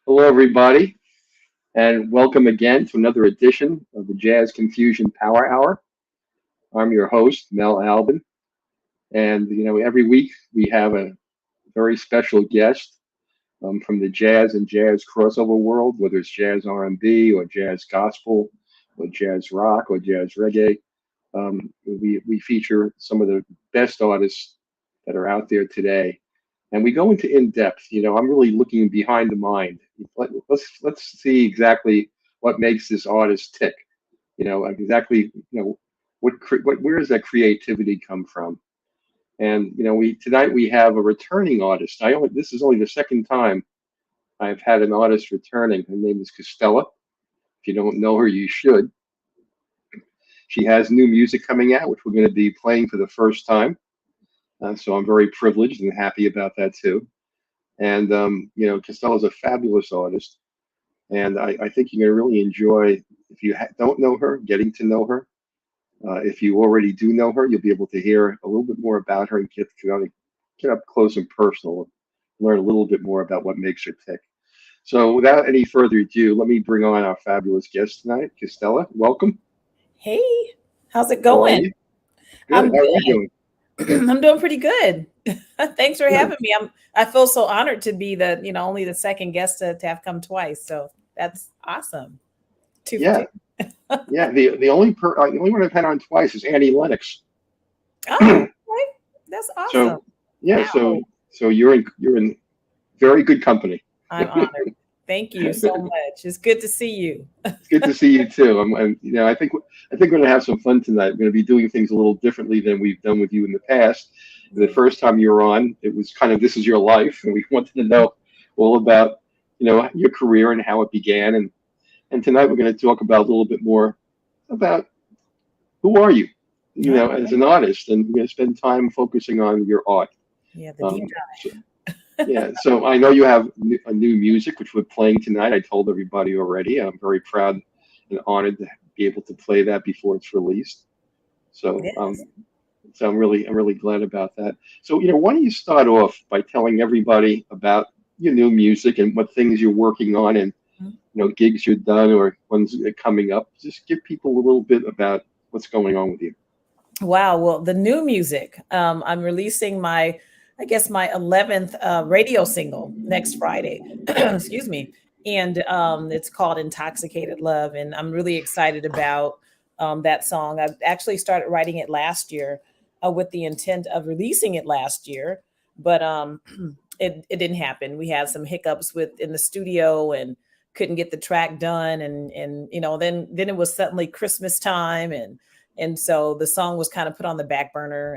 Hello, everybody, and welcome again to another edition of the Jazz Confusion Power Hour. I'm your host, Mel Albin, and every week we have a very special guest from the jazz and jazz crossover world, whether it's jazz R&B or jazz gospel or jazz rock or jazz reggae. We feature some of the best artists that are out there today, and we go into in depth. I'm really looking behind the mind. Let's see exactly what makes this artist tick. Exactly. What where does that creativity come from? And we tonight we have a returning artist. I only This is only the second time I've had an artist returning. Her name is Castella. If you don't know her, you should. She has new music coming out, which we're going to be playing for the first time. So I'm very privileged and happy about that too. And Costella's a fabulous artist, and I think you're going to really enjoy if you don't know her, getting to know her. If you already do know her, you'll be able to hear a little bit more about her and get up close and personal, learn a little bit more about what makes her tick. So, without any further ado, let me bring on our fabulous guest tonight, Costella. Welcome. Hey, how's it How are going? you? Good. I'm How are you good. doing? I'm doing pretty good. Thanks for Good. having me. I feel so honored to be only the second guest to have come twice. So that's awesome. Two for Yeah. two. Yeah. The only one I've had on twice is Annie Lennox. Oh, okay. That's awesome. So yeah. Wow. So you're in very good company. I'm honored. Thank you so much. It's good to see you. It's good to see you too. I think we're gonna have some fun tonight. We're gonna be doing things a little differently than we've done with you in the past. The Yeah. first time you were on, it was kind of this is your life, and we wanted to know all about your career and how it began. And tonight we're going to talk about a little bit more about who are you, as Okay. an artist, and we're going to spend time focusing on your art. Yeah, the deep Um, so, yeah, so I know you have a new music which we're playing tonight. I told everybody already. I'm very proud and honored to be able to play that before it's released. dive. So, Yes. I'm really glad about that. So, why don't you start off by telling everybody about your new music and what things you're working on and gigs you're done or ones that are coming up. Just give people a little bit about what's going on with you. Wow. Well, the new music. I'm releasing I guess my 11th radio single next Friday. Excuse me. And it's called Intoxicated Love. And I'm really excited about that song. I actually started writing it last year with the intent of releasing it last year, but it didn't happen. We had some hiccups in the studio and couldn't get the track done. And then it was suddenly Christmas time, and so the song was kind of put on the back burner,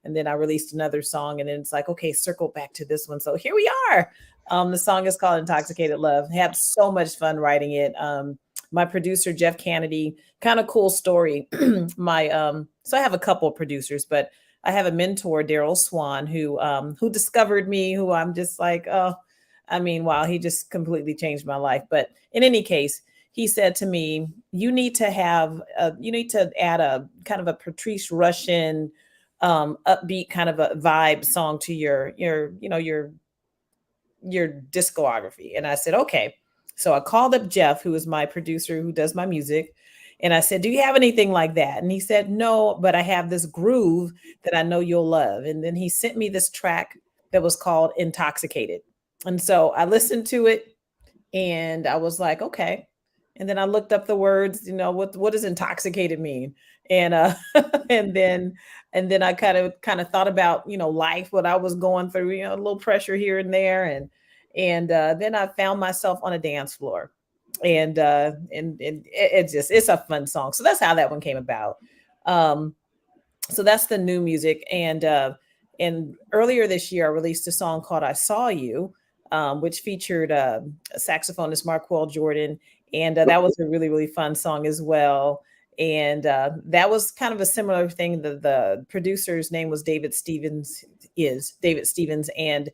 and then I released another song, and then it's like, okay, circle back to this one. So here we are. The song is called Intoxicated Love. I had so much fun writing it. My producer, Jeff Kennedy, kind of cool story. So I have a couple of producers, but I have a mentor, Daryl Swan, who discovered me, who I'm just like, oh, I mean, wow, he just completely changed my life. But in any case, he said to me, you need to add a kind of a Patrice Russian upbeat kind of a vibe song to your discography. And I said, okay. So I called up Jeff, who is my producer who does my music. And I said, do you have anything like that? And he said, no, but I have this groove that I know you'll love. And then he sent me this track that was called Intoxicated. And so I listened to it and I was like, okay. And then I looked up the words, what does intoxicated mean? And and then and then I kind of thought about, life, what I was going through, a little pressure here and there. And then I found myself on a dance floor. And it's a fun song. So that's how that one came about. Um, so that's the new music. And earlier this year I released a song called I Saw You, which featured saxophonist Marquel Jordan, and that was a really, really fun song as well. And that was kind of a similar thing. The producer's name was David Stevens, and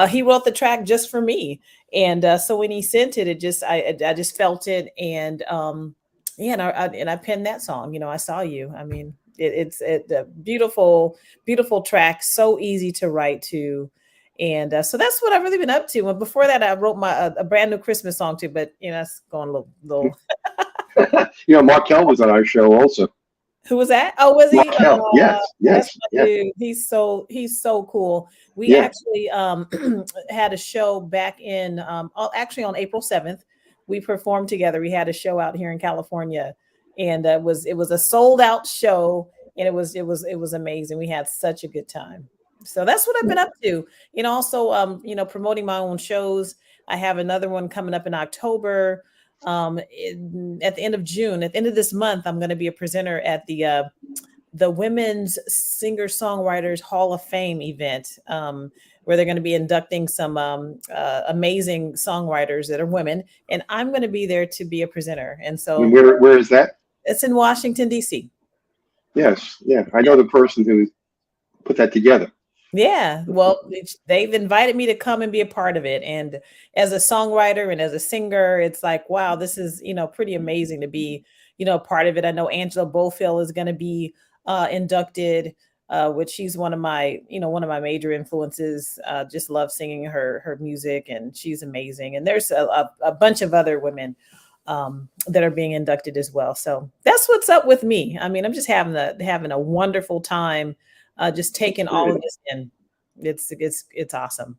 he wrote the track just for me. And so when he sent it, I just felt it. And yeah, and I penned that song. I Saw You. I mean, it's a beautiful, beautiful track. So easy to write to. And so that's what I've really been up to. And before that, I wrote my a brand new Christmas song too. But it's going a little. Markel was on our show also. Who was that? Oh, was he? Markel, yes, That's yes, my yeah, dude. He's so cool. We yeah. actually had a show back in actually on April 7th. We performed together. We had a show out here in California, and it was a sold out show, and it was amazing. We had such a good time. So that's what I've been up to. Also promoting my own shows. I have another one coming up in October. At the end of June, at the end of this month, I'm going to be a presenter at the Women's Singer Songwriters Hall of Fame event, where they're going to be inducting some amazing songwriters that are women, and I'm going to be there to be a presenter. And And so where is that? it's in Washington D.C. Yes, yeah. I know the person who put that together. Yeah, well, they've invited me to come and be a part of it. And as a songwriter and as a singer, it's like, wow, this is, pretty amazing to be, a part of it. I know Angela Bofill is going to be inducted, which she's one of my major influences. Just love singing her music, and she's amazing. And there's a bunch of other women that are being inducted as well. So that's what's up with me. I mean, I'm just having a wonderful time, just taking all of this in. It's awesome.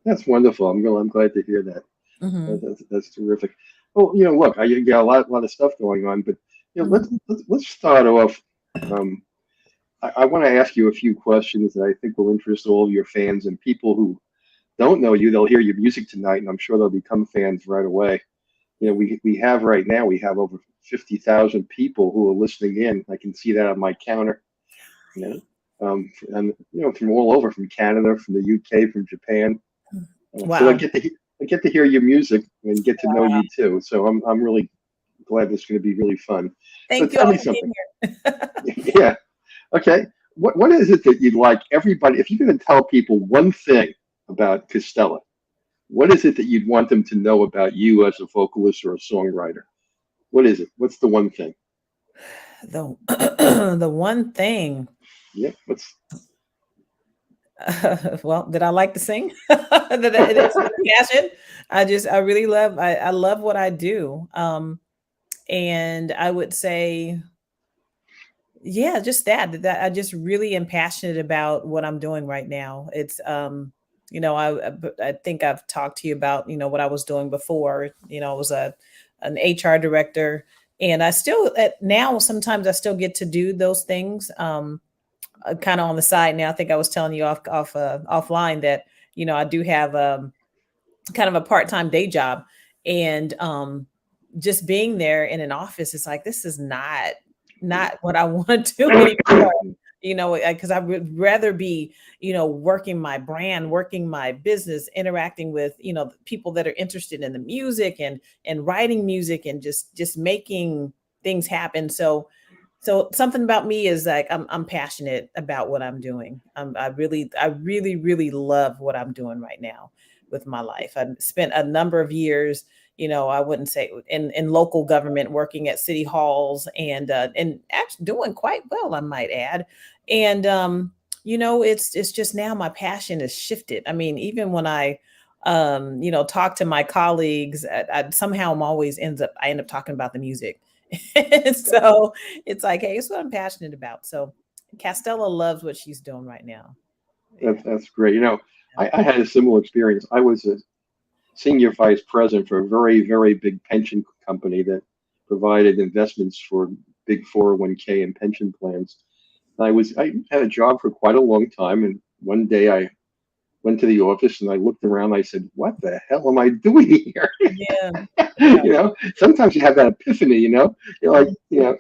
That's wonderful. I'm glad to hear that. Hmm. That's terrific. Well, look, I got a lot of stuff going on, but Hmm. let's start off. Um, I want to ask you a few questions that I think will interest all of your fans and people who don't know you. They'll hear your music tonight, and I'm sure they'll become fans right away. We have right now we have over 50,000 people who are listening in. I can see that on my counter. You and from all over, from Canada, from the UK, from Japan. So Wow. I get to hear your music and get to know you too. So I'm really glad this is going to be really fun. So Thank you tell all me for being something. here. Yeah. Okay. What is it that you'd like everybody, if you're going to tell people one thing about Castella, what is it that you'd want them to know about you as a vocalist or a songwriter? What is it? What's the one thing? The the one thing, Yeah. What's well, that I like to sing, that it is a passion. I really love, I love what I do. And I would say, yeah, just that I just really am passionate about what I'm doing right now. It's I think I've talked to you about, what I was doing before. I was an HR director, and I still now sometimes I still get to do those things, kind of on the side now. I think I was telling you offline that, I do have kind of a part-time day job, and just being there in an office is like, this is not what I want to do anymore. Because I would rather be, working my brand, working my business, interacting with, people that are interested in the music, and writing music, and just making things happen. So something about me is like, I'm passionate about what I'm doing. I really love what I'm doing right now with my life. I've spent a number of years, I wouldn't say in local government, working at city halls, and actually doing quite well, I might add. And it's just now my passion has shifted. I mean, even when I talk to my colleagues, I somehow I end up talking about the music. So it's like, hey, it's what I'm passionate about. So Castella loves what she's doing right now. Yeah. that's great. Yeah. I had a similar experience. I was a senior vice president for a very, very big pension company that provided investments for big 401k and pension plans. I had a job for quite a long time, and one day I went to the office and I looked around. I said, "What the hell am I doing here?" Yeah. Yeah. Sometimes you have that epiphany. You're like, Mhm.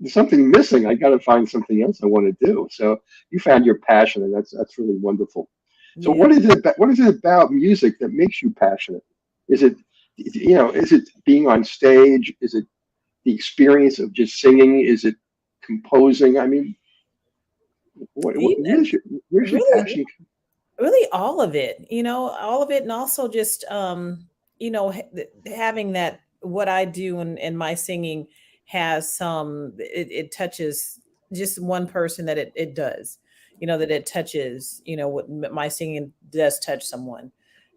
there's something missing. I got to find something else I want to do. So you found your passion, and that's really wonderful. So Yeah. what is it about music that makes you passionate? Is it is it being on stage? Is it the experience of just singing? Is it composing? I mean, You where's your really, passion? really all of it, all of it. And also just, having that, what I do and my singing has it touches just one person that it does. that it touches, what my singing does touch someone.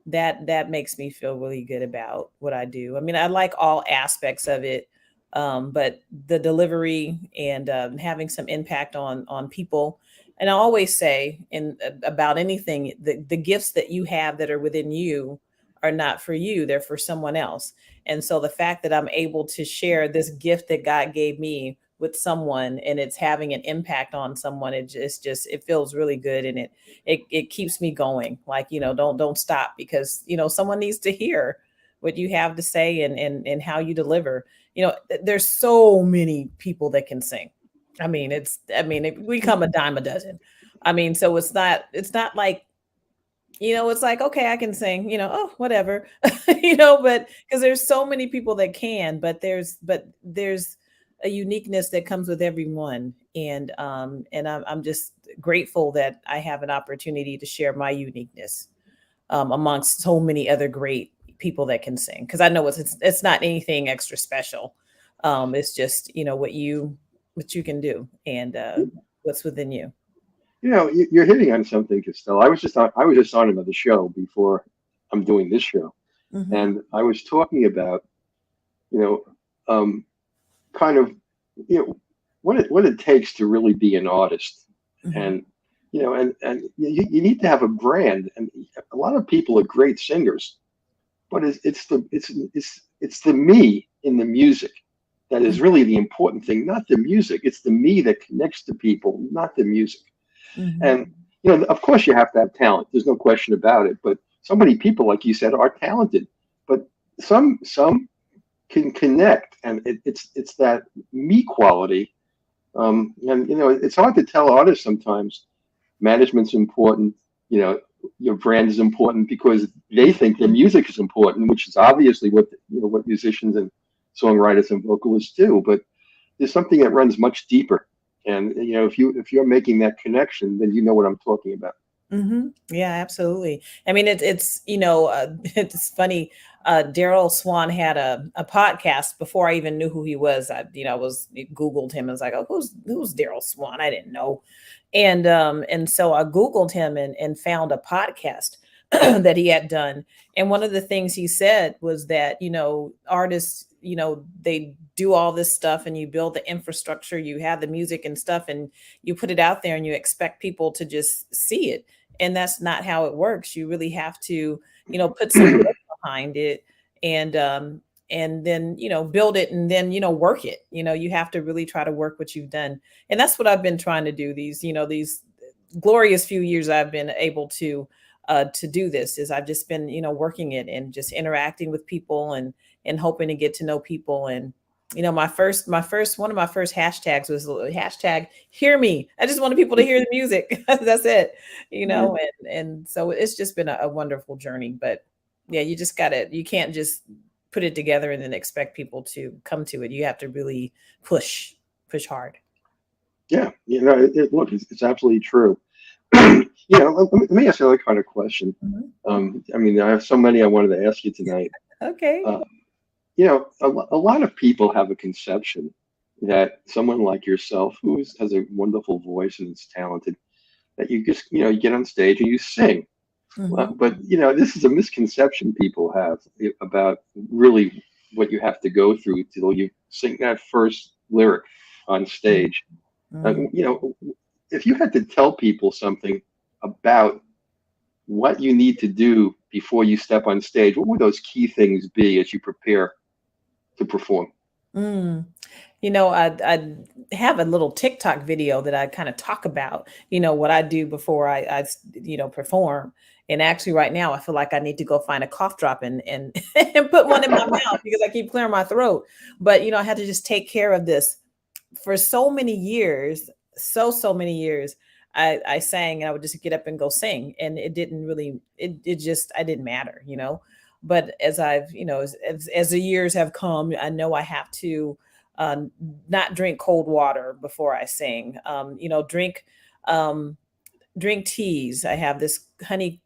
That makes me feel really good about what I do. I mean, I like all aspects of it, but the delivery and having some impact on people. And I always say in about anything, the gifts that you have that are within you are not for you; they're for someone else. And so the fact that I'm able to share this gift that God gave me with someone and it's having an impact on someone, it feels really good, and it keeps me going. Like, don't stop, because someone needs to hear what you have to say, and how you deliver. There's so many people that can sing. We come a dime a dozen. I mean, so it's not like, it's like, okay, I can sing, oh, whatever. But because there's so many people that can, but there's a uniqueness that comes with everyone. And I'm just grateful that I have an opportunity to share my uniqueness amongst so many other great people that can sing, because I know it's not anything extra special. It's just what you can do, and what's within you. You're hitting on something, Costello. I was just on another show before I'm doing this show, Hmm. and I was talking about, you know, um, kind of, what it takes to really be an artist, Hmm. and and you need to have a brand, and a lot of people are great singers, but it's the me in the music that is really the important thing, not the music. It's the me that connects to people, not the music. Hmm. And of course, you have to have talent. There's no question about it. But so many people, like you said, are talented. But some can connect, and it's that me quality. And it's hard to tell artists sometimes. Management's important. You know, your brand is important because they think their music is important, which is obviously what musicians and songwriters and vocalists do. But there's something that runs much deeper. And if you're making that connection, then you know what I'm talking about. Yeah, absolutely. I mean, it's it's funny. Daryl Swan had a podcast before I even knew who he was. I Googled him and was like, oh, who's Daryl Swan? I didn't know. And so I Googled him and found a podcast that he had done. And one of the things he said was that, artists, they do all this stuff, and you build the infrastructure, you have the music and stuff, and you put it out there, and you expect people to just see it. And that's not how it works. You really have to, put some work behind it, and then build it, and then work it. You have to really try to work what you've done. And that's what I've been trying to do these glorious few years I've been able to do this. Is I've just been working it and just interacting with people, and hoping to get to know people. And my first one of my first hashtags was hashtag hear me. I just wanted people to hear the music. That's it. And so it's just been a wonderful journey. But yeah, you can't just put it together and then expect people to come to it. You have to really push hard. Yeah, look, it's absolutely true. Let me ask you another kind of question. Mhm. I mean, I have so many I wanted to ask you tonight. Okay. Uh, a lot of people have a conception that someone like yourself, has a wonderful voice and is talented, that you just, you get on stage and you sing. Hmm. But this is a misconception people have about really what you have to go through till you sing that first lyric on stage. Hmm. If you had to tell people something about what you need to do before you step on stage, what would those key things be as you prepare to perform? Mm. I have a little TikTok video that I kind of talk about, what I do before I perform. And actually, right now, I feel like I need to go find a cough drop and and put one in my mouth, because I keep clearing my throat. But I had to just take care of this for so many years, so many years. I sang, and I would just get up and go sing, and it didn't really it just I didn't matter. But as I've as the years have come, I know I have to uh, not drink cold water before I sing. Um, drink teas. I have this honey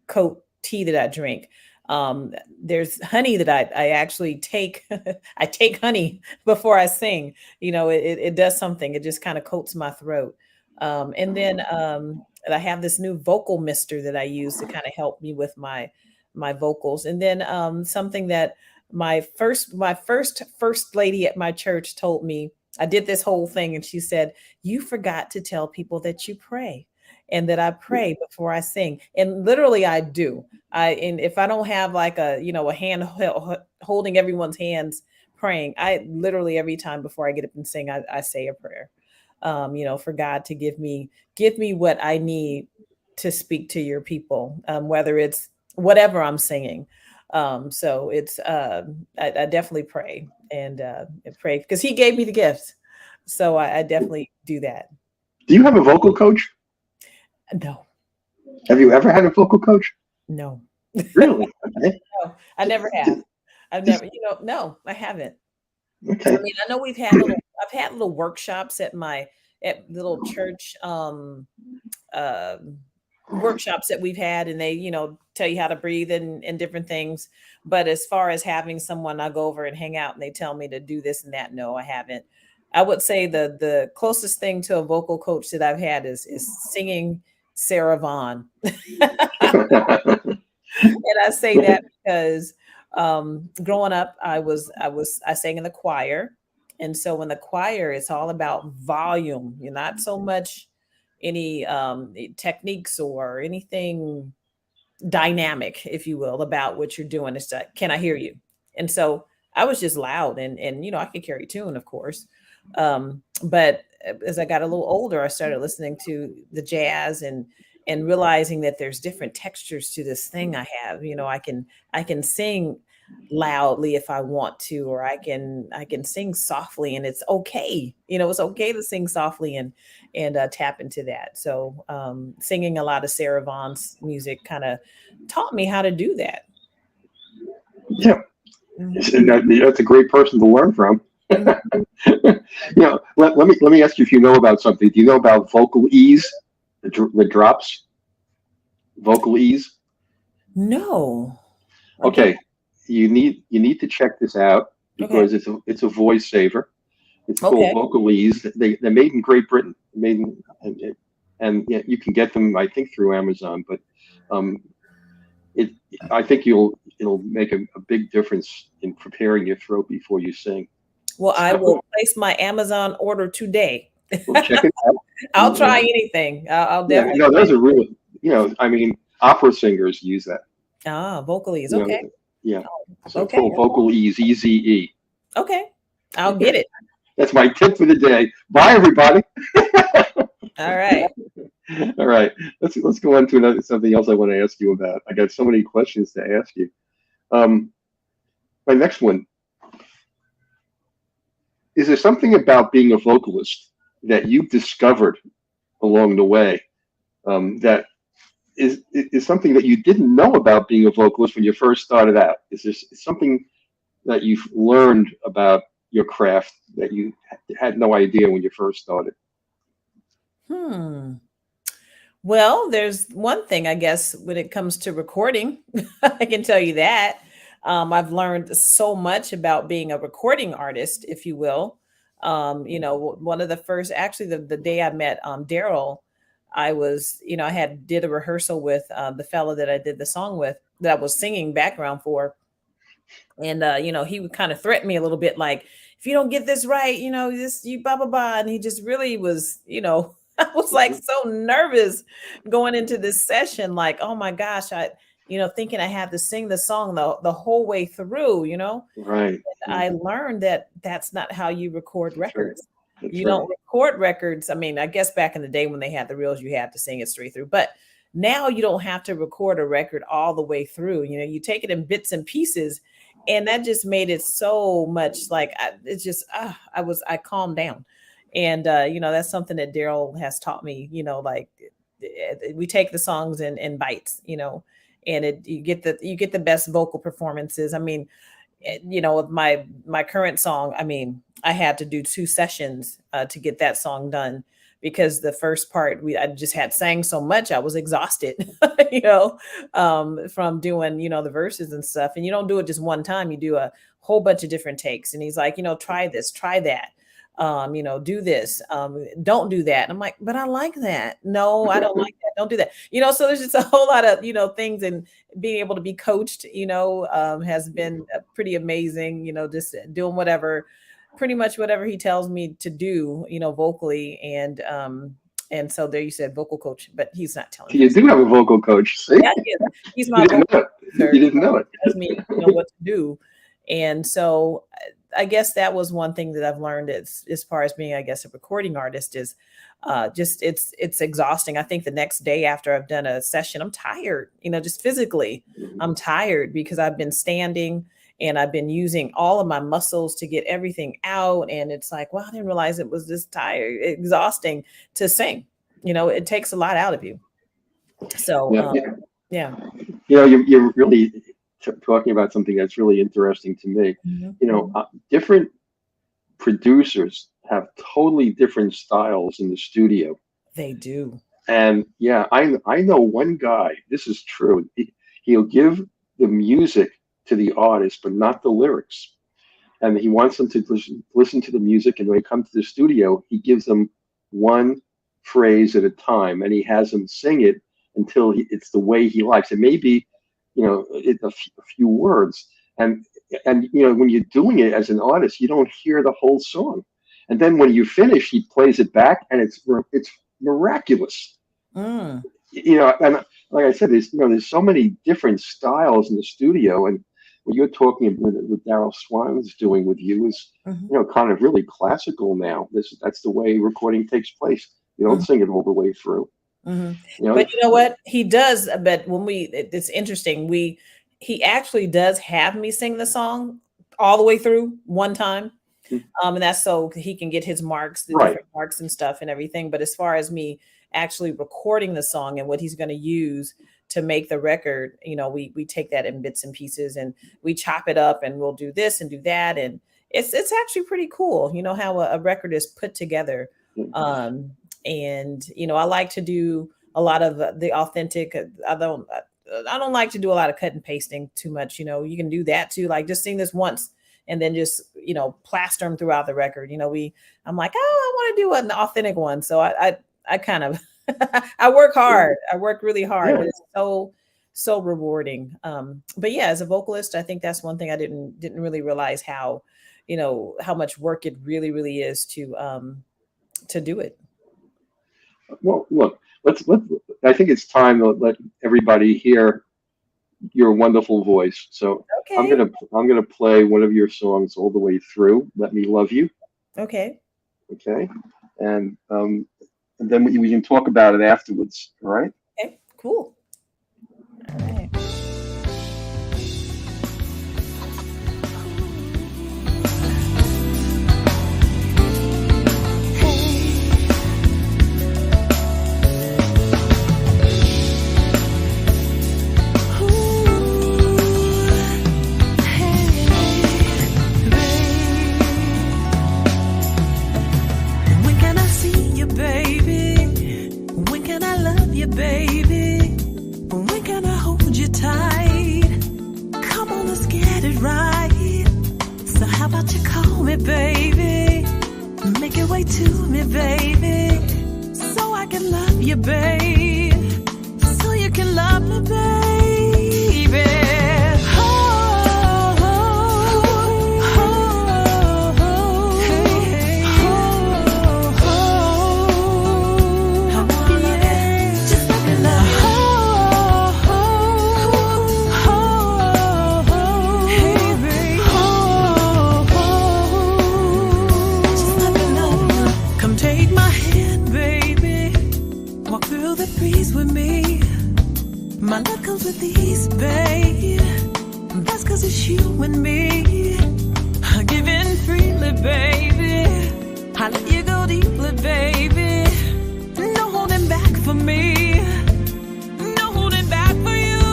coat tea that I drink. There's honey that I actually take. I take honey before I sing. It does something. It just kind of coats my throat. And then I have this new vocal mister that I use to kind of help me with my vocals. And then something that my first lady at my church told me. I did this whole thing, and she said, "You forgot to tell people that you pray." And that I pray before I sing. And literally I do. And if I don't have like a hand holding everyone's hands praying, I literally every time before I get up and sing, I say a prayer. For God to give me what I need to speak to your people, whether it's whatever I'm singing. So it's I definitely pray and pray because He gave me the gift. So I definitely do that. Do you have a vocal coach? No, Have you ever had a vocal coach? no, Really? Okay. no, I never have. I've Just never, no, I haven't. I okay. mean, I know I've had little workshops at little church um, workshops that we've had, and they, tell you how to breathe and different things. But as far as having someone I go over and hang out and they tell me to do this and that, no, I haven't. I would say the closest thing to a vocal coach that I've had is singing Sarah Vaughan. And I say that because growing up, I sang in the choir, and so in the choir, it's all about volume. You're not so much any techniques or anything dynamic, if you will, about what you're doing. It's like, can I hear you? And so I was just loud, and I could carry tune, of course. But as I got a little older, I started listening to the jazz and realizing that there's different textures to this thing I have. I can sing loudly if I want to, or I can sing softly, and it's okay. It's okay to sing softly and tap into that. So singing a lot of Sarah Vaughan's music kind of taught me how to do that. Yeah, Mhm. that's a great person to learn from. Mhm. Let me ask you if you know about something. Do you know about vocal ease? The drops, vocal ease. No, I don't. Okay, you need to check this out Okay. because it's a voice saver. It's called Okay. vocal ease. They're made in Great Britain. Made in, and yeah, you can get them I think through Amazon. But um, it I think it'll make a big difference in preparing your throat before you sing. Well, I So will place my Amazon order today. well, check it out. I'll try anything. I'll Yeah, definitely no, try those are really, I mean, opera singers use that. it. Vocally is You know, okay. yeah. So it's Okay. called vocal ease, EZE. Okay. I'll get it. That's my tip for the day. Bye, everybody. All right. All right, let's go on to something else I want to ask you about. I got so many questions to ask you. Um, my next one is there something about being a vocalist that you've discovered along the way that is something that you didn't know about being a vocalist when you first started out? Is there something that you've learned about your craft that you had no idea when you first started? Hmm. Well, there's one thing, I guess, when it comes to recording. I can tell you that. I've learned so much about being a recording artist, if you will. One of the first, actually, the day I met Daryl, I had did a rehearsal with the fellow that I did the song with, that I was singing background for. And he would kind of threaten me a little bit, like, if you don't get this right, this you blah blah blah. And he just really was, I was like so nervous going into this session, like, oh my gosh, thinking I had to sing the song the whole way through. Right. I learned that that's not how you record That's right. records. That's You right. don't record records. I mean, I guess back in the day when they had the reels, you had to sing it straight through. But now you don't have to record a record all the way through. You take it in bits and pieces, and that just made it so much like it's just I calmed down, and that's something that Daryl has taught me. Like we take the songs in bites, and you get the best vocal performances. I mean, with my current song, I mean, I had to do 2 sessions to get that song done because the first part I just had sang so much I was exhausted, from doing the verses and stuff. And you don't do it just one time; you do a whole bunch of different takes. And he's like, try this, try that. do this, don't do that. And I'm like, but I like that. No, I don't like that. Don't do that. So there's just a whole lot of, things, and being able to be coached, has been pretty amazing, just doing pretty much whatever he tells me to do, vocally. And so there you said vocal coach, but he's not telling me. You do have a vocal coach. See? Yeah, he's my vocal coach. You didn't know it. Tells me what to do. And so I guess that was one thing that I've learned as far as being, I guess, a recording artist is just it's exhausting. I think the next day after I've done a session, I'm tired, just physically. I'm tired because I've been standing and I've been using all of my muscles to get everything out. And it's like, well, I didn't realize it was this exhausting to sing. It takes a lot out of you. So, yeah. You're really talking about something that's really interesting to me. Different producers have totally different styles in the studio. They do. And I know one guy, this is true. He'll give the music to the artist, but not the lyrics. And he wants them to listen to the music. And when they come to the studio, he gives them one phrase at a time, and he has them sing it until it's the way he likes. It may be, a few words. And when you're doing it as an artist, you don't hear the whole song. And then when you finish, he plays it back, and it's miraculous. And like I said, there's so many different styles in the studio. And what you're talking about, what Daryl Swan's doing with you is, kind of really classical now. That's the way recording takes place. You don't sing it all the way through. But you know what he does? But it's interesting. He actually does have me sing the song all the way through one time. And that's so he can get his marks, the different marks and stuff and everything. But as far as me actually recording the song and what he's going to use to make the record, we take that in bits and pieces and we chop it up and we'll do this and do that. And it's actually pretty cool, how a record is put together. And, I like to do a lot of the authentic. I don't like to do a lot of cut and pasting too much. You can do that too. Like just sing this once and then just, plaster them throughout the record. I'm like, I want to do an authentic one. So I kind of, I work hard. I work really hard. But it's so rewarding. But yeah, as a vocalist, I think that's one thing I didn't really realize how much work it really, really is to do it. Well, look, let's. I think it's time to let everybody hear your wonderful voice. So okay. I'm gonna play one of your songs all the way through. Let Me Love You. Okay. Okay, and then we can talk about it afterwards. All right. Okay. Cool. All right. Baby, when can I hold you tight? Come on, let's get it right. So how about you call me, baby? Make your way to me, baby, so I can love you, babe, so you can love me, baby. My love comes with ease, babe. That's 'cause it's you and me. I give in freely, baby. I let you go deeply, baby. No holding back for me. No holding back for you.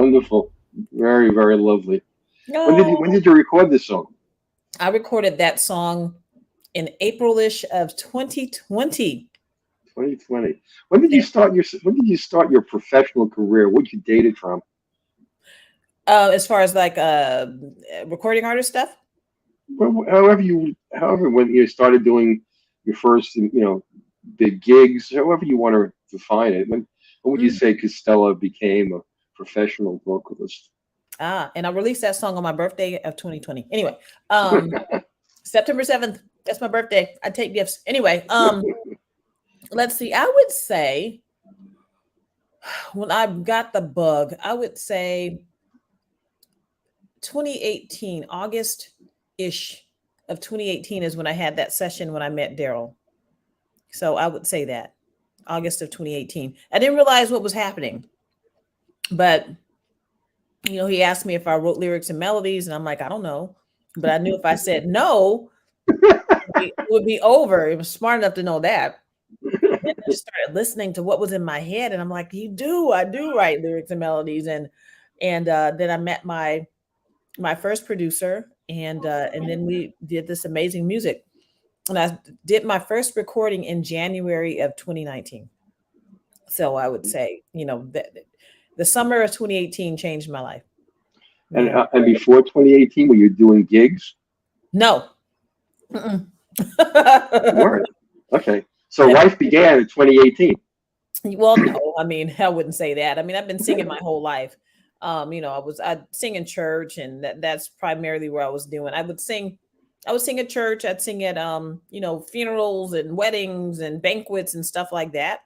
Wonderful. Very, very lovely. No, When did you record this song? I recorded that song in Aprilish of 2020. 2020. When did you start your professional career? What you dated from? As far as like recording artist stuff. However, when you started doing your first, big gigs, however you want to define it. When would you Mm. say Castella became a professional vocalist? And I released that song on my birthday of 2020. Anyway, um, September 7th. That's my birthday. I take gifts. Anyway, let's see. I would say when I got the bug, I would say 2018, August-ish of 2018 is when I had that session when I met Daryl. So I would say that August of 2018. I didn't realize what was happening, but he asked me if I wrote lyrics and melodies, and I'm like, I don't know. But I knew if I said no, it would be over. It was smart enough to know that. Then I just started listening to what was in my head, and I'm like, I do write lyrics and melodies, and then I met my first producer, and then we did this amazing music. And I did my first recording in January of 2019. So I would say, that the summer of 2018 changed my life. And Yeah. and before 2018, were you doing gigs? No. Mm-mm. You weren't. Okay. So life began in 2018. Well, no, I mean, I wouldn't say that. I mean, I've been singing my whole life. I sing in church, and that's primarily where I was doing. I would sing at church, I'd sing at funerals and weddings and banquets and stuff like that.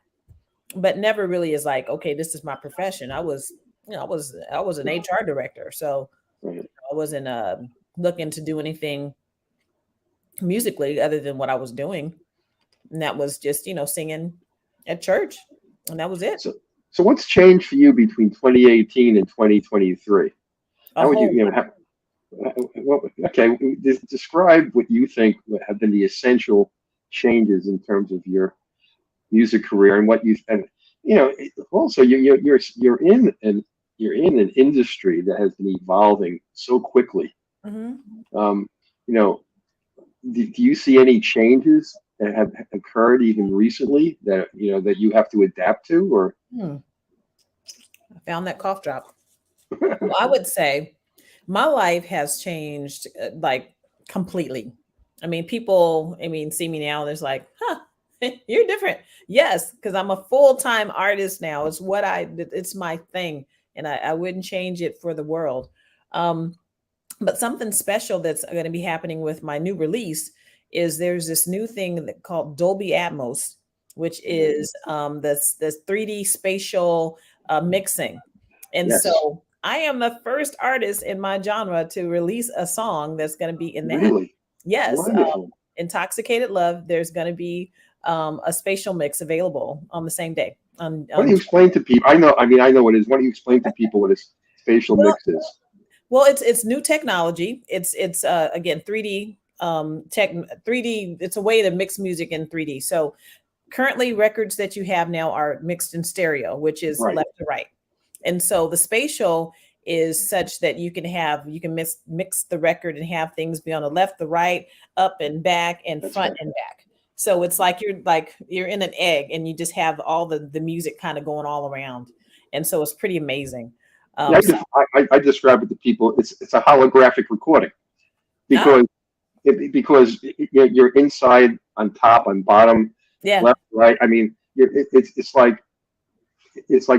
But never really is like, okay, this is my profession. I was an HR director, so Right. I wasn't looking to do anything musically other than what I was doing. And that was just, singing at church. And that was it. So what's changed for you between 2018 and 2023? A How would whole okay, describe what you think have been the essential changes in terms of your music career and what you and also you're in an industry that has been evolving so quickly. Mhm. Um, you know, do you see any changes that have occurred even recently that you have to adapt to or Hmm. I found that cough drop. Well, I would say my life has changed like completely. I mean, people, see me now, there's like, huh, you're different. Yes, because I'm a full-time artist now. It's my thing. And I wouldn't change it for the world. Um, but something special that's going to be happening with my new release is there's this new thing called Dolby Atmos, which is this 3D spatial mixing. And yes, so I am the first artist in my genre to release a song that's going to be in that. really Yes, wonderful. Intoxicated Love. There's going to be a spatial mix available on the same day. Why don't you explain to people? I know what it is. Why don't you explain to people what a spatial Well, mix is? well, it's new technology. It's again 3D tech 3D. It's a way to mix music in 3D. So currently records that you have now are mixed in stereo, which is Right. left to right. And so the spatial is such that you can mix the record and have things be on the left, the right, up and back, and That's front right. and back. So it's like you're in an egg and you just have all the music kind of going all around. And so it's pretty amazing. Yeah, So I describe it to people. It's a holographic recording oh because you're inside, on top, on bottom, yeah, left, right. I mean, it's like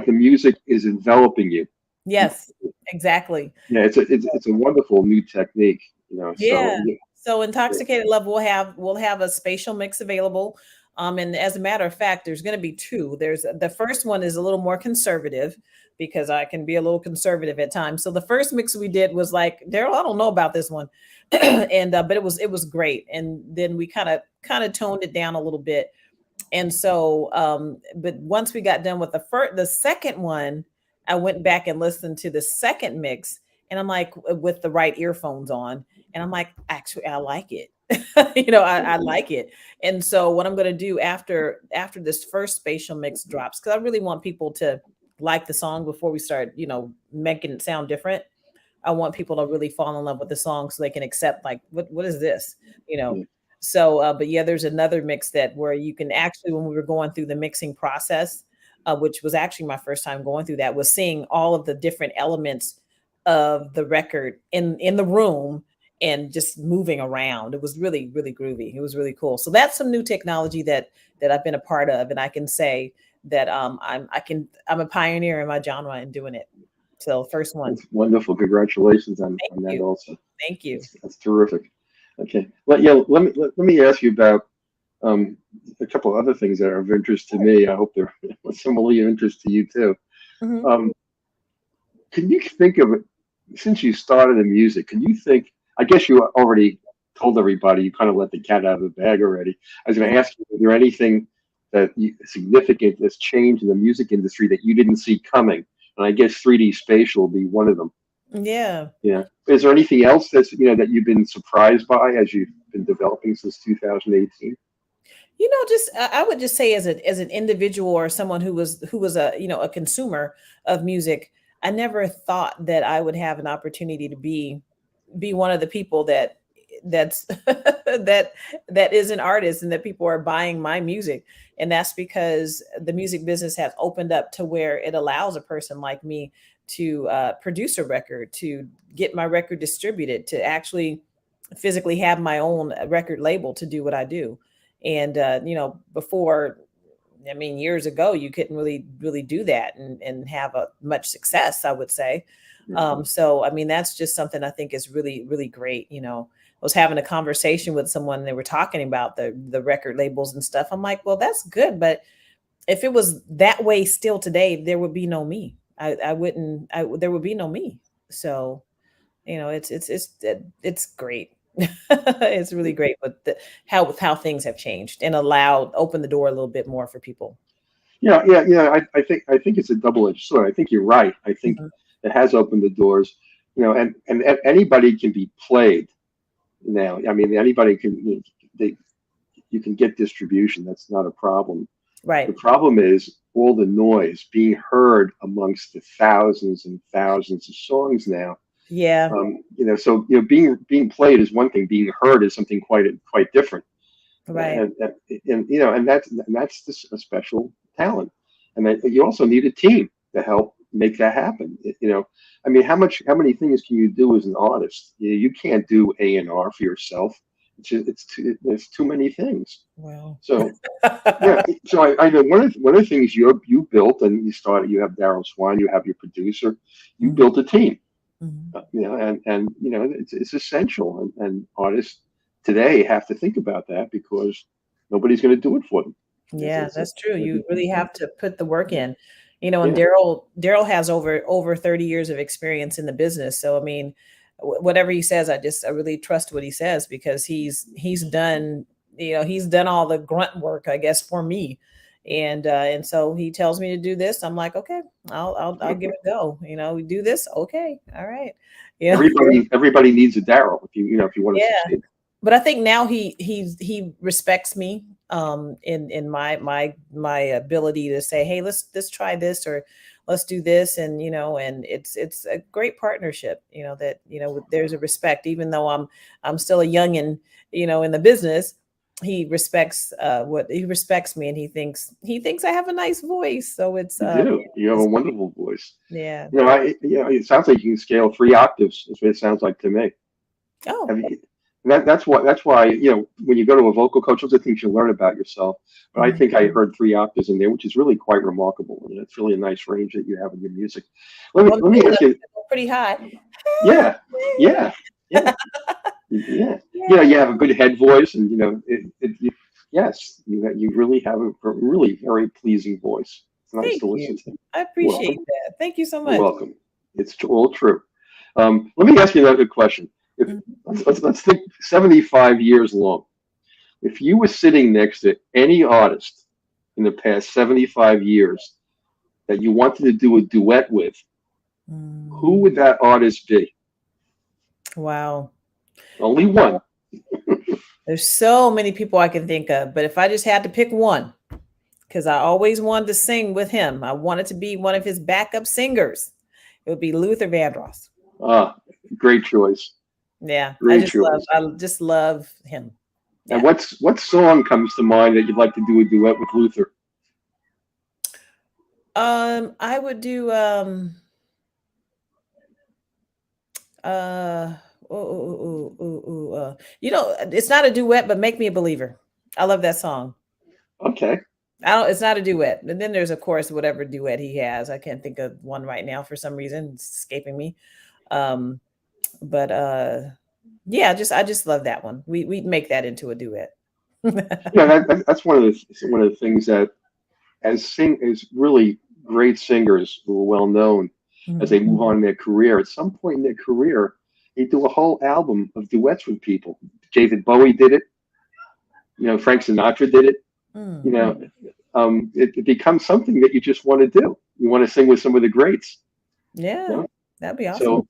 the music is enveloping you. yes, exactly. Yeah, it's a wonderful new technique. So Yeah. So Intoxicated Love will have a spatial mix available. And as a matter of fact, there's going to be two. There's the first one is a little more conservative because I can be a little conservative at times. So the first mix we did was like, Daryl, I don't know about this one. And but it was great. And then we kind of toned it down a little bit. And so but once we got done with the second one, I went back and listened to the second mix, and I'm like, with the right earphones on, and I'm like, actually I like it. I like it. And so what I'm going to do after this first spatial mix drops, because I really want people to like the song before we start, making it sound different. I want people to really fall in love with the song so they can accept, like, what is this, you know? Yeah. So, but yeah, there's another mix that where you can actually, when we were going through the mixing process, which was actually my first time going through that, was seeing all of the different elements of the record in the room and just moving around. It was really, really groovy. It was really cool. So that's some new technology that I've been a part of, and I can say that I'm a pioneer in my genre in doing it. So first one. That's wonderful. Congratulations Thank on that you. also. Thank you. That's terrific. Okay. Well, yeah, let me ask you about um, a couple other things that are of interest to me. I hope they're similarly of interest to you too. Mhm. Um, can you think of it, since you started in music, can you think, I guess you already told everybody, you kind of let the cat out of the bag already. I was going to ask you, is there anything significant that's changed in the music industry that you didn't see coming? And I guess 3D spatial will be one of them. Yeah. Yeah. Is there anything else that you've been surprised by as you've been developing since 2018? Just I would just say as an individual or someone who was a a consumer of music, I never thought that I would have an opportunity to be one of the people that's that is an artist and that people are buying my music. And that's because the music business has opened up to where it allows a person like me to produce a record, to get my record distributed, to actually physically have my own record label to do what I do. And before, I mean, years ago, you couldn't really do that and have a much success, I would say. So, I mean, that's just something I think is really, really great. I was having a conversation with someone and they were talking about the record labels and stuff. I'm like, well, that's good. But if it was that way still today, there would be no me. There would be no me. So, it's great. It's really great, but how things have changed and open the door a little bit more for people. Yeah. I think it's a double-edged sword. I think you're right. I think Mhm. it has opened the doors, and anybody can be played now. I mean, anybody can, you can get distribution. That's not a problem. The Right. problem is all the noise being heard amongst the thousands and thousands of songs now. Yeah. So being played is one thing. Being heard is something quite different. Right. And that's just a special talent. And then you also need a team to help make that happen. I mean, how many things can you do as an artist? You can't do A&R for yourself. There's too many things. Well. So yeah, so I know one of the things you built, and you started. You have Daryl Swan, you have your producer. You Mhm. built a team. Mhm. And it's essential, and artists today have to think about that because nobody's going to do it for them. Yeah, that's true. You really have to put the work in. And Yeah, Daryl has over 30 years of experience in the business. So I mean, whatever he says, I really trust what he says because he's done, he's done all the grunt work, I guess, for me. And so he tells me to do this. I'm like, okay, I'll give it a go. We do this. Okay. All right. Yeah. everybody needs a Daryl if you want to Yeah. succeed. But I think now he respects me in my ability to say, hey, let's try this or let's do this, and it's a great partnership, that there's a respect, even though I'm still a youngin, in the business. He respects me, and he thinks I have a nice voice, so You do. You have a it's wonderful voice. yeah. It sounds like you can scale 3 octaves. That's what it sounds like to me. Oh. Have you, that's why when you go to a vocal coach, those are things you learn about yourself. But I Mhm. think I heard 3 octaves in there, which is really quite remarkable. It's really a nice range that you have in your music. Let me Well, let me ask you. pretty high. Yeah, yeah, yeah, yeah. You Yeah. have a good head voice, and yes, you really have a really very pleasing voice. It's nice Thank to you. listen to. I You're appreciate welcome. that. Thank you so You're much. welcome. It's all true. Let me ask you another question. If Mhm. let's think 75 years long. If you were sitting next to any artist in the past 75 years that you wanted to do a duet with, who Mm. would that artist be? Wow. Only one. There's so many people I can think of, but if I just had to pick one, because I always wanted to sing with him. I wanted to be one of his backup singers. It would be Luther Vandross. Ah, great choice. Yeah, Great choice. I just love him. And Yeah. what song comes to mind that you'd like to do a duet with Luther? I would do it's not a duet, but Make Me a Believer. I love that song. Okay. It's not a duet. And then there's of course whatever duet he has. I can't think of one right now for some reason. It's escaping me. But yeah, I just love that one. We'd make that into a duet. Yeah, that's one of the things that as really great singers who are well known as they move on in their career, at some point in their career, they do a whole album of duets with people. David Bowie did it. Frank Sinatra did it. It becomes something that you just want to do. You want to sing with some of the greats. Yeah, that'd be awesome. So,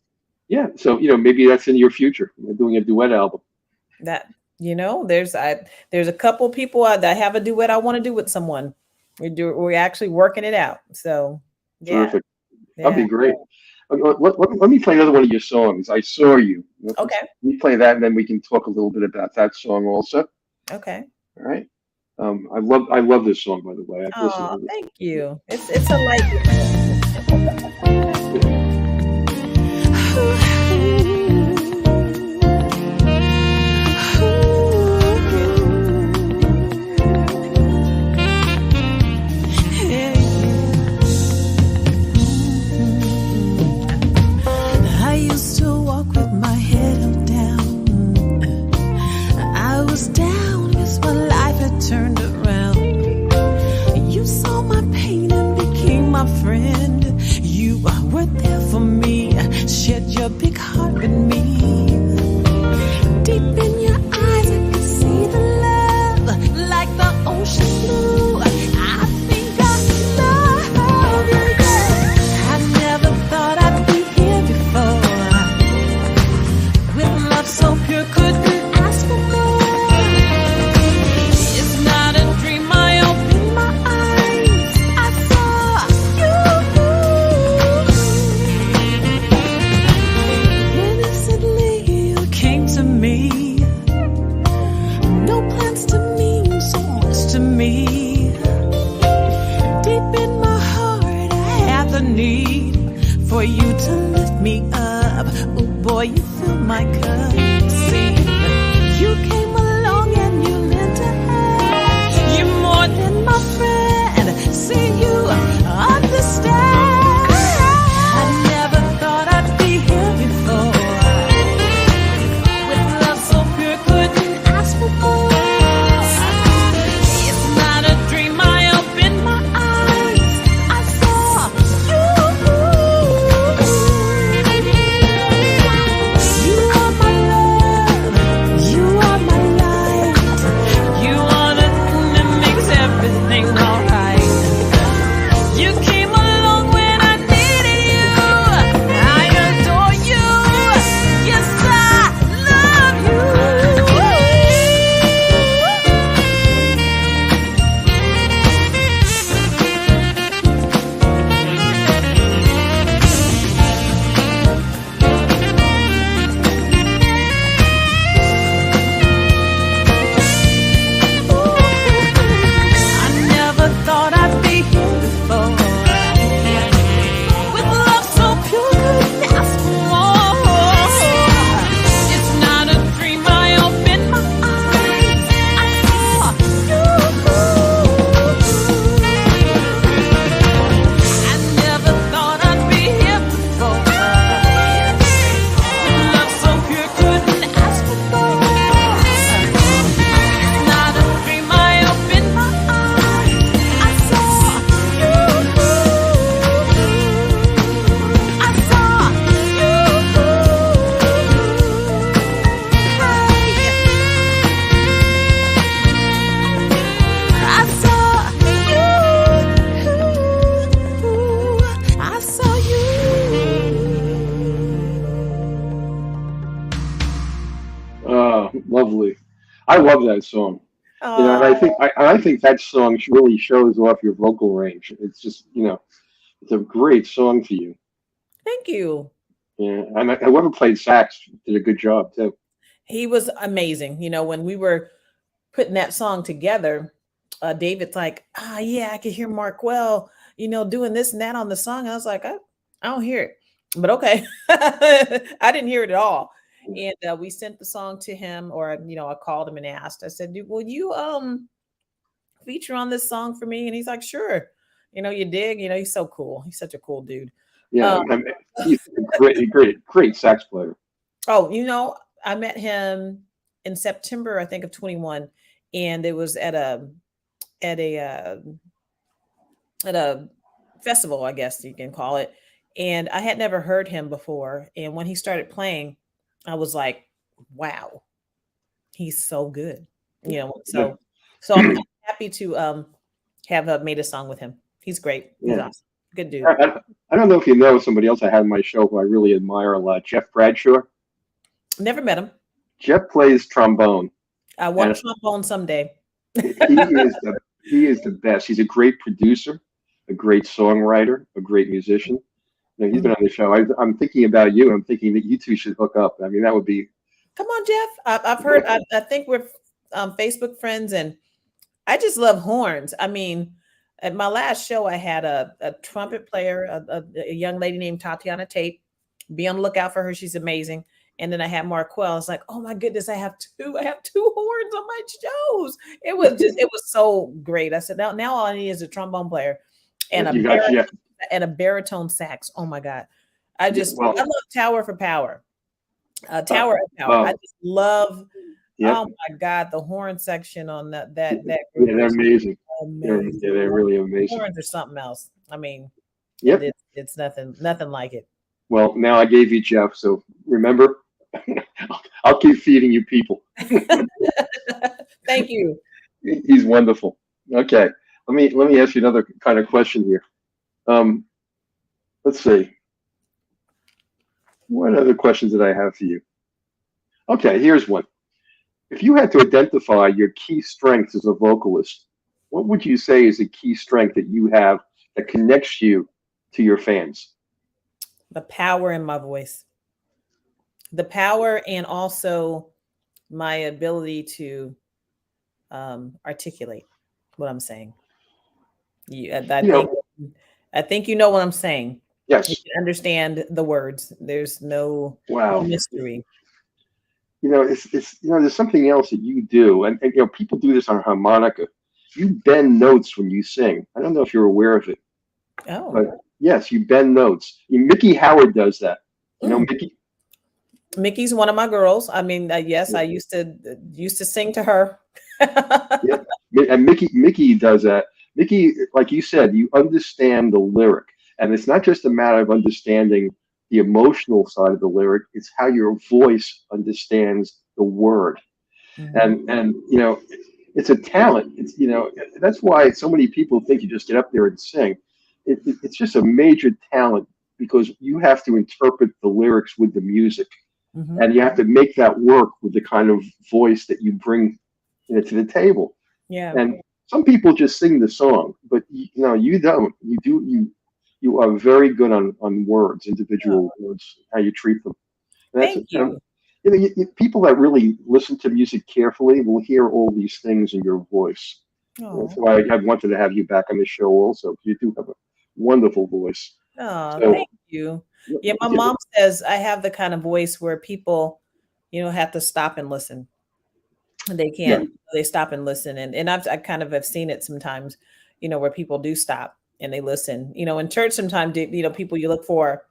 yeah. So, maybe that's in your future, doing a duet album. There's a couple people that have a duet I want to do with someone. We're actually working it out. So, yeah. Terrific. That'd be great. Let me play another one of your songs. I Saw You. Okay. Let me play that, and then we can talk a little bit about that song also. Okay. All right. I love this song, by the way. Oh, thank you. It's a light. I used to walk with my head held down. I was down because my life had turned around. You saw my pain and became my friend. You were there for me, shared your big heart with me. Deep in your eyes, I could see the love, like the ocean blue. I think I love you, yeah. I never thought I'd be here before. With love so pure, couldn't ask for more. It's not a dream, I opened my eyes, I saw you. Innocently you came to me. No plans to mean so much to me. Deep in my heart I have the need for you to lift me up. Oh boy, you fill my cup. See, you came along and you lent a hand. You're more than my friend. See, you understand. I never thought I'd be here before. With love so pure, couldn't ask for more. It's not a dream, I opened my eyes, I saw you. You are my love, you are my light. You are the thing that makes everything alright. You came along when I needed you. I adore you. Yes, I love you. I never thought I'd be here before. With love so pure, couldn't ask for more. It's not a dream, I opened my eyes, I saw you. I never thought I'd be here before. With love so pure, couldn't ask for more. It's not a dream, I opened my eyes, I saw you. I saw you. I saw you. Oh, lovely. I love that song. You know, and Oh, I think that song really shows off your vocal range. It's just, you know, it's a great song for you. thank you. Yeah, and whoever played sax did a good job too. He was amazing. When we were putting that song together, David's like, yeah, I could hear Markwell, doing this and that on the song. I was like, I don't hear it, but okay. I didn't hear it at all. And we sent the song to him, or I called him and asked. I said, will you feature on this song for me? And he's like, sure. You dig. He's so cool. He's such a cool dude. Yeah, Um, he's a great sax player. oh, I met him in September, I think, of 21, and it was at a uh, at a festival, I guess you can call it. And I had never heard him before. And when he started playing, I was like, wow, he's so good. Yeah, So I'm happy to have made a song with him. He's great. He's yeah. awesome. Good dude. I don't know if you know somebody else I had on my show who I really admire a lot, Jeff Bradshaw. Never met him. Jeff plays trombone, I want and trombone someday. he is the best. He's a great producer, a great songwriter, a great musician. You know, he's been on the show. I'm thinking about you. I'm thinking that you two should hook up. I mean, that would be. Come on, Jeff. I've heard. I think we're Facebook friends, and I just love horns. I mean, at my last show, I had a trumpet player, a young lady named Tatiana Tate. Be on the lookout for her. She's amazing. And then I had Markwell. It's like, oh my goodness, I have two horns on my shows. It was so great. I said, now all I need is a trombone player and You got Jeff. a baritone sax. Oh my God. I Well, love Tower for Power. Tower of Power. I just love, yeah, oh my God, the horn section on that yeah, group they're is amazing. amazing. They're really amazing. Horns are something else. I mean, Yep. it's nothing like it. Well, now I gave you Jeff, so remember, I'll keep feeding you people. Thank you. He's wonderful. Okay, let me ask you another kind of question here. Um, let's see. What other questions did I have for you? Okay, here's one. If you had to identify your key strengths as a vocalist, what would you say is a key strength that you have that connects you to your fans? The power in my voice. The power, and also my ability to articulate what I'm saying. I think you know what I'm saying. Yes. You can understand the words. There's no mystery. It's there's something else that you do, and people do this on harmonica. You bend notes when you sing. I don't know if you're aware of it. Oh. But yes, you bend notes. Mickey Howard does that. You know, Mickey. Mickey's one of my girls. I mean, yes, I used to sing to her. Yeah, and Mickey does that. Mickey, like you said, you understand the lyric, and it's not just a matter of understanding the emotional side of the lyric. It's how your voice understands the word, and it's a talent. It's that's why so many people think you just get up there and sing. It's just a major talent because you have to interpret the lyrics with the music. And you have to make that work with the kind of voice that you bring to the table. Yeah. And some people just sing the song, but you don't. You are very good on words, individual words, how you treat them. And Thank you. People that really listen to music carefully will hear all these things in your voice. That's why I wanted to have you back on the show also. You do have a wonderful voice. Oh, thank you. Yeah, my mom says I have the kind of voice where people, have to stop and listen. They can't. Yeah. They stop and listen, and I kind of have seen it sometimes, where people do stop and they listen. In church sometimes, people you look for,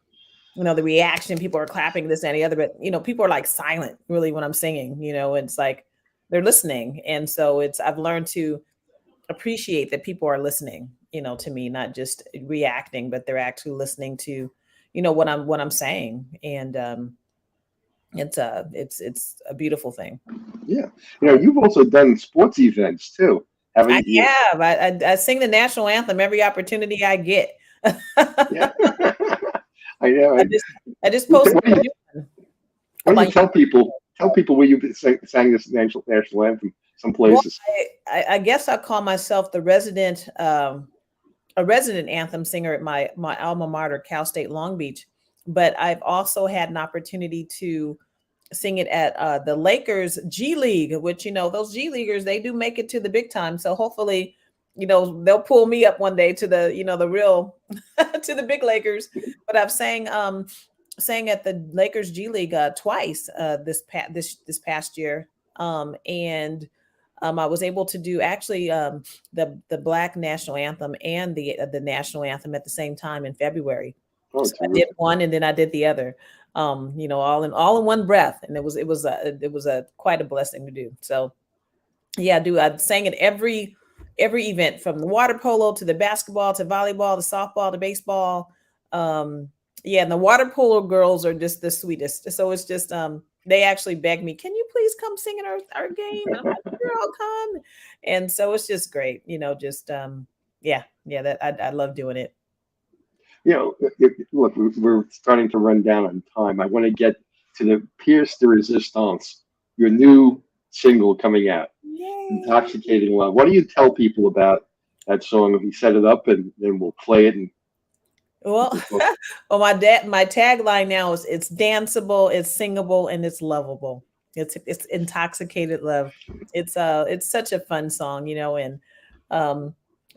the reaction. People are clapping this and the other, but people are like silent really when I'm singing. It's like they're listening, and so I've learned to appreciate that people are listening, to me, not just reacting, but they're actually listening to, what I'm saying. And it's a beautiful thing. Yeah. You've also done sports events too. I have. I sing the national anthem every opportunity I get. Yeah. I know. I just posted. Why do you tell people where you sang this national anthem some places. Well, I guess I call myself the resident a resident anthem singer at my alma mater, Cal State Long Beach. But I've also had an opportunity to sing it at the Lakers G League, which, those G Leaguers, they do make it to the big time. So hopefully, they'll pull me up one day to the, the real, to the big Lakers. But I've sang at the Lakers G League twice this past year. And I was able to do actually the Black national anthem and the national anthem at the same time in February. Oh, so I did one and then I did the other, all in one breath, and it was quite a blessing to do. So, yeah, I sang at every event, from the water polo to the basketball to volleyball to softball to baseball. And the water polo girls are just the sweetest. So it's just they actually begged me, can you please come sing in our game? And I'm like, sure, I'll come. And so it's just great, that I love doing it. Look, we're starting to run down on time. I want to get to the Pierce de Resistance, your new single coming out. Yay. Intoxicating Love. What do you tell people about that song? If you set it up and then we'll play it. Well, my tagline now is it's danceable, it's singable, and it's lovable. It's intoxicated love. It's such a fun song, and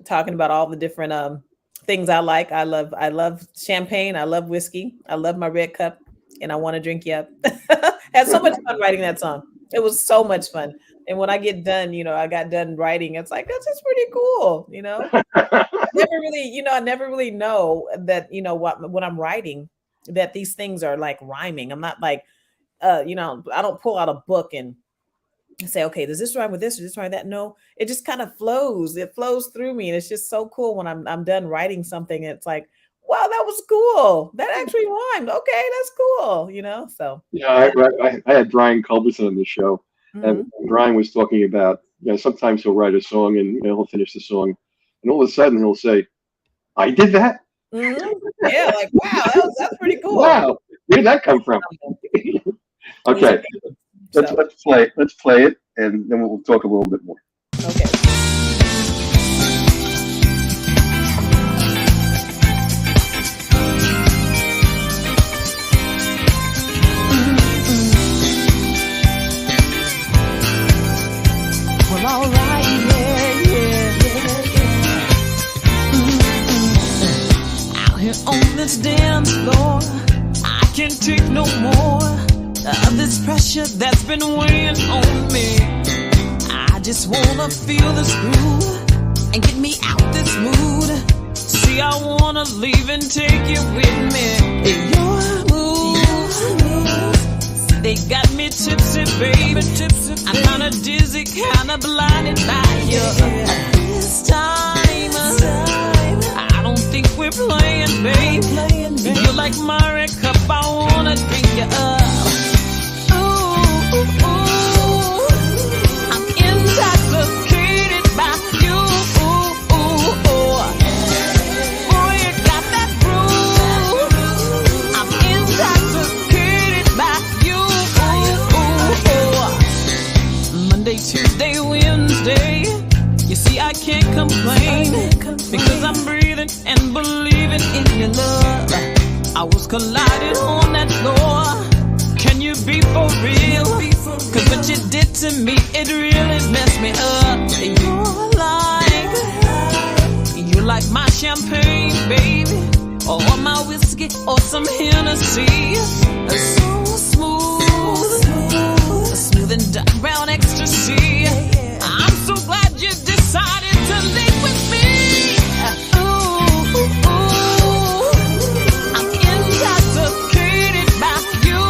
talking about all the different things I like. I love champagne. I love whiskey. I love my red cup, and I want to drink you up. Had so much fun writing that song. It was so much fun. And when I get done, I got done writing. It's like, that's just pretty cool. I never really know that, when I'm writing, that these things are like rhyming. I'm not like, I don't pull out a book and say, okay, does this rhyme with this or this rhyme with that? No, it just kind of flows. It flows through me. And it's just so cool when I'm done writing something. It's like, wow, that was cool. That actually rhymed. Okay, that's cool. So. Yeah, I had Brian Culberson on the show. Mm-hmm. And Brian was talking about, sometimes he'll write a song and he'll finish the song. And all of a sudden he'll say, I did that? Mm-hmm. Yeah, like, wow, that's pretty cool. Wow, where did that come from? Okay, let's play it, and then we'll talk a little bit more. Okay. Well, all right, Out here on this dance floor, I can't take no more of this pressure that's been weighing on me. I just wanna feel this groove and get me out this mood. See, I wanna leave and take you with me. Your moves, they got me tipsy, baby. I'm kinda dizzy, kinda blinded by you. This time, I don't think we're playing, babe. You're like my red cup, I wanna drink you up. I'm intoxicated by you. Boy, you got that groove. I'm intoxicated by you. Monday, Tuesday, Wednesday. You see, I can't complain because I'm breathing and believing in your love. I was colliding on that floor. Can you be for real? Cause what you did to me, it really messed me up. You're like my champagne, baby, or my whiskey, or some Hennessy. So smooth and dark brown ecstasy. I'm so glad you decided to leave with me. I'm intoxicated by you.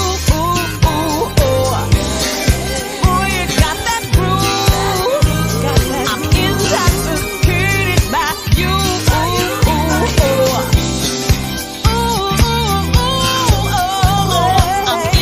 Boy, you got that groove. I'm intoxicated by you. I'm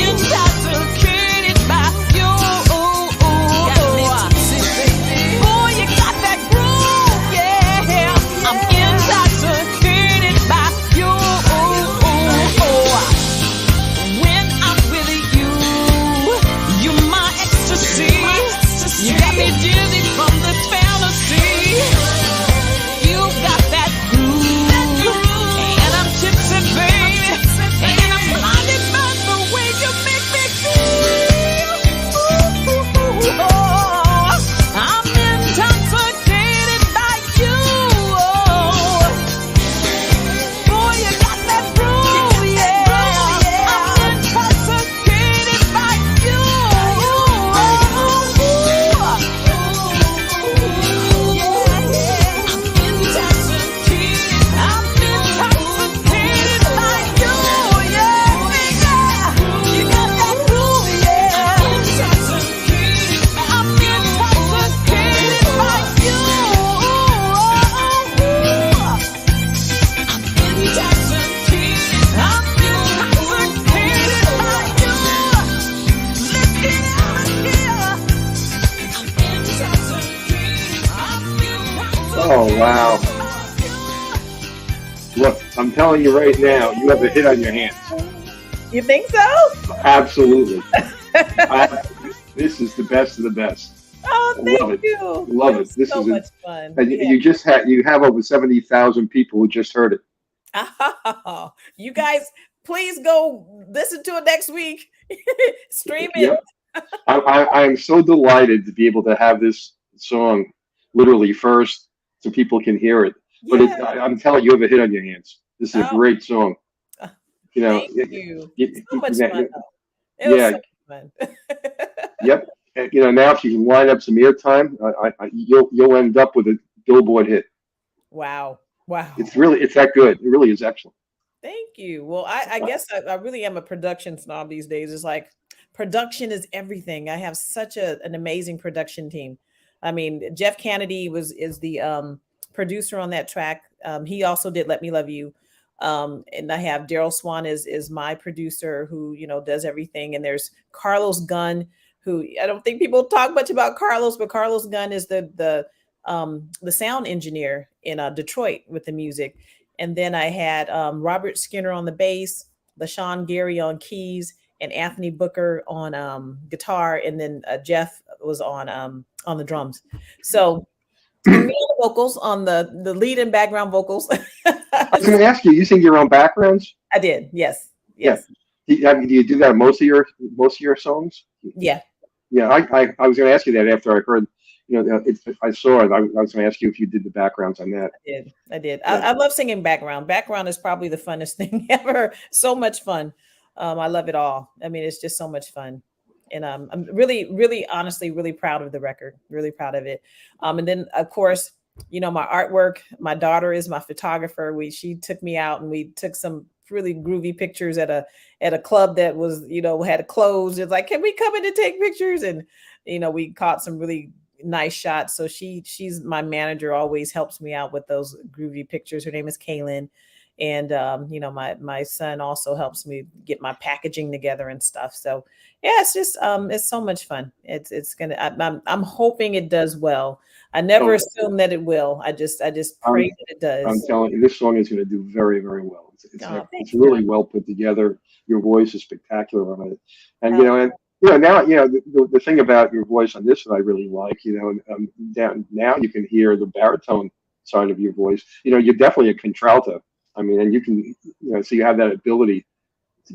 telling you right now, you have a hit on your hands. You think so? Absolutely. This is the best of the best. Oh, thank you. Love it. This so is much fun. And you have over 70,000 people who just heard it. Oh, you guys, please go listen to it next week. Stream it. Yep. I am so delighted to be able to have this song literally first so people can hear it. But I'm telling you, you have a hit on your hands. This is a great song. You know, thank you. So much fun, though. It was so fun. Yep. And, you know, now if you can line up some airtime, you'll end up with a Billboard hit. Wow. It's that good. It really is excellent. Thank you. Well, I guess I really am a production snob these days. It's like production is everything. I have such an amazing production team. I mean, Jeff Kennedy is the producer on that track. He also did Let Me Love You. And I have Daryl Swan is my producer who, you know, does everything. And there's Carlos Gunn, who I don't think people talk much about Carlos, but Carlos Gunn is the sound engineer in Detroit with the music. And then I had Robert Skinner on the bass, LaShawn Gary on keys, and Anthony Booker on guitar. And then Jeff was on the drums. So and me on the vocals, on the lead and background vocals. I was going to ask you sing your own backgrounds? I did. Yes. Yeah. Do you do that in most of your songs? Yeah. Yeah. I was going to ask you that after I heard, you know, I saw it. I was going to ask you if you did the backgrounds on that. I did. Yeah. I love singing background. Background is probably the funnest thing ever. So much fun. I love it all. I mean, it's just so much fun. And I'm really, really, honestly, really proud of the record. Really proud of it. And then, of course, you know, my artwork. My daughter is my photographer. She took me out and we took some really groovy pictures at a club that was, you know, had closed. It's like, can we come in and take pictures? And you know, we caught some really nice shots. So she's my manager. Always helps me out with those groovy pictures. Her name is Kaylin. And, you know, my son also helps me get my packaging together and stuff. So yeah, it's just, it's so much fun. I'm hoping it does well. I never assume that it will. I just pray that it does. I'm telling you, this song is going to do very, very well. It's really well put together. Your voice is spectacular on it. And, you know, now, you know, the thing about your voice on this that I really like, you know, now you can hear the baritone side of your voice. You know, you're definitely a contralto. I mean, and you can, you know, so you have that ability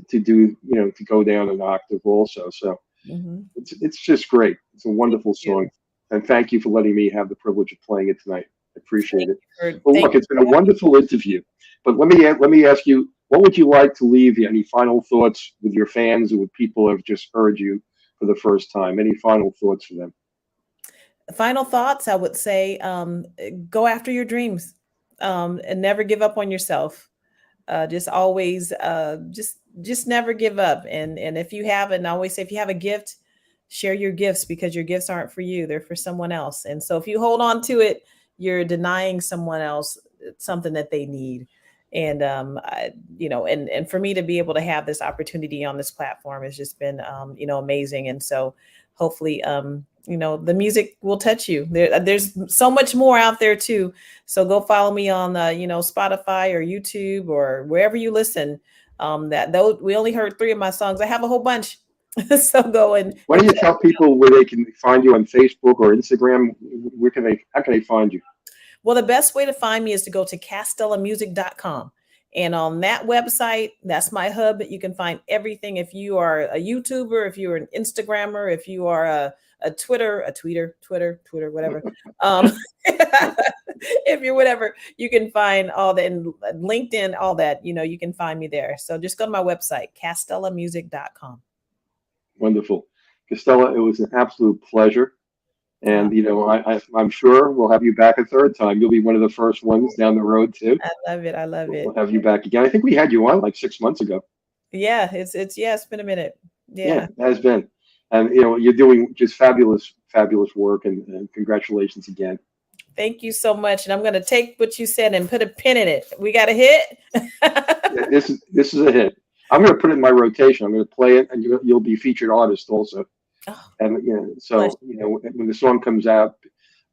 to do, you know, to go down an octave also. So it's just great. It's a wonderful song. And thank you for letting me have the privilege of playing it tonight. I appreciate it. Well, look, it's been a wonderful interview. But let me ask you, what would you like to leave? Any final thoughts with your fans or with people who have just heard you for the first time? Any final thoughts for them? Final thoughts, I would say, go after your dreams. And never give up on yourself. Just always, just never give up. And if you have, and I always say, if you have a gift, share your gifts, because your gifts aren't for you; they're for someone else. And so, if you hold on to it, you're denying someone else something that they need. And you know, and for me to be able to have this opportunity on this platform has just been, you know, amazing. And so, hopefully, you know, the music will touch you. There's so much more out there too. So go follow me on, you know, Spotify or YouTube or wherever you listen. We only heard 3 of my songs. I have a whole bunch. So go and. Why don't you tell people where they can find you on Facebook or Instagram? How can they find you? Well, the best way to find me is to go to castellamusic.com. And on that website, that's my hub. You can find everything. If you are a YouTuber, if you're an Instagrammer, if you are a Twitter, whatever. If you're whatever, you can find all that, and LinkedIn, all that, you know, you can find me there. So just go to my website, castellamusic.com. Wonderful. Castella, it was an absolute pleasure. And, you know, I'm sure we'll have you back a third time. You'll be one of the first ones down the road, too. I love it. We'll have you back again. I think we had you on like 6 months ago. Yeah, it's been a minute. Yeah, it has been. And, you know, you're doing just fabulous work. And congratulations again. Thank you so much. And I'm going to take what you said and put a pin in it. We got a hit. Yeah, this is a hit. I'm going to put it in my rotation. I'm going to play it, and you'll be featured artist also. Oh, and you know, so you know, when the song comes out,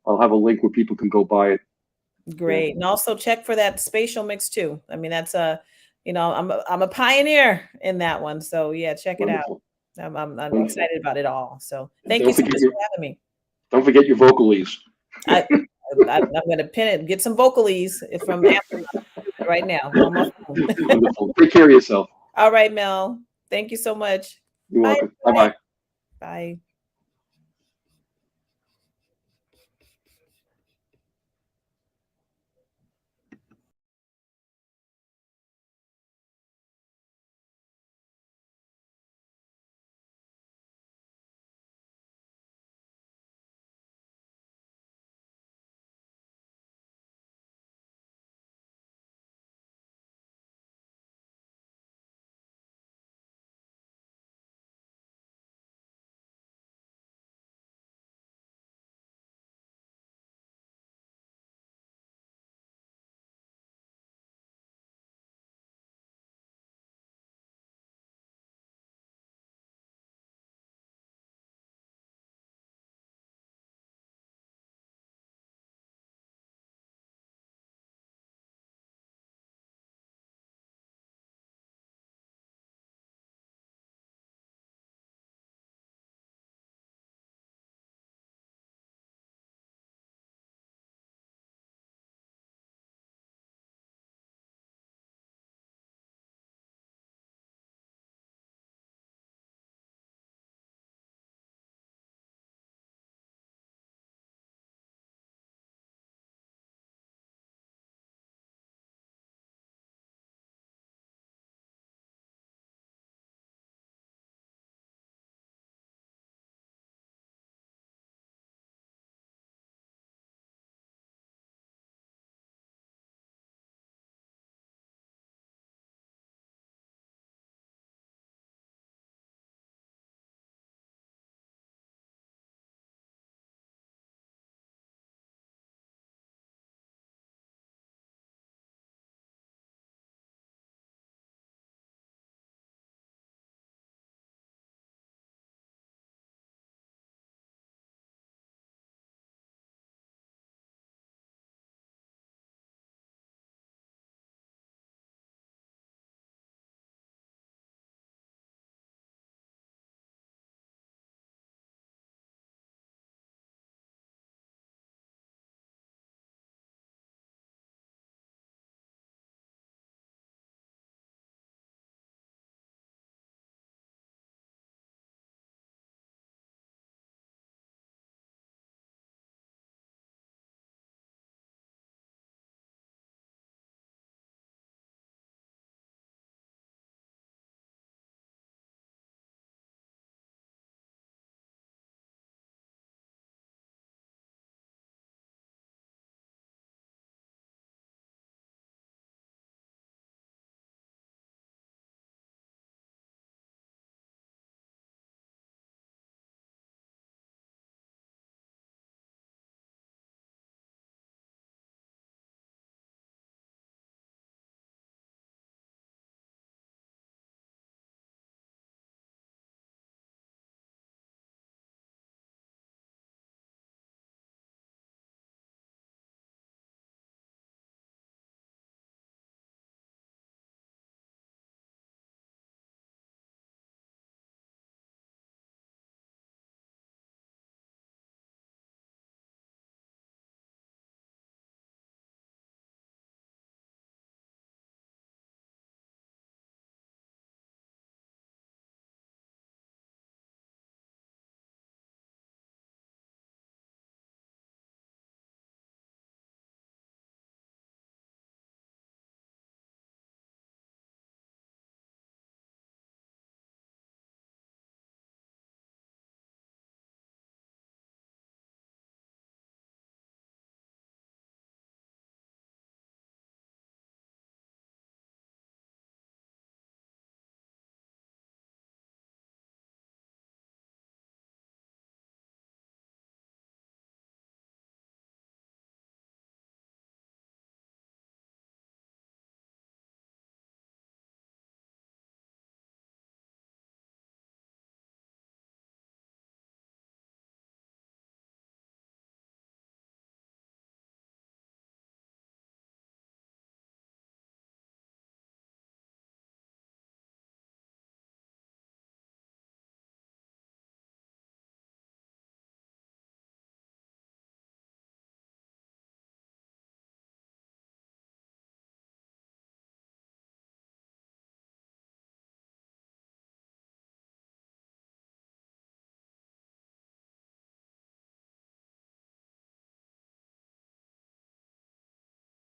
I'll have a link where people can go buy it. Great. And also check for that spatial mix too. I mean, that's I'm a pioneer in that one. So yeah, check it out. Wonderful. I'm excited about it all. So And thank you so much for having me. Don't forget your vocalese. I'm going to pin it. Get some vocalese from Amazon right now on my phone. Wonderful. Take care of yourself. All right, Mel. Thank you so much. You're welcome. Bye-bye. Bye.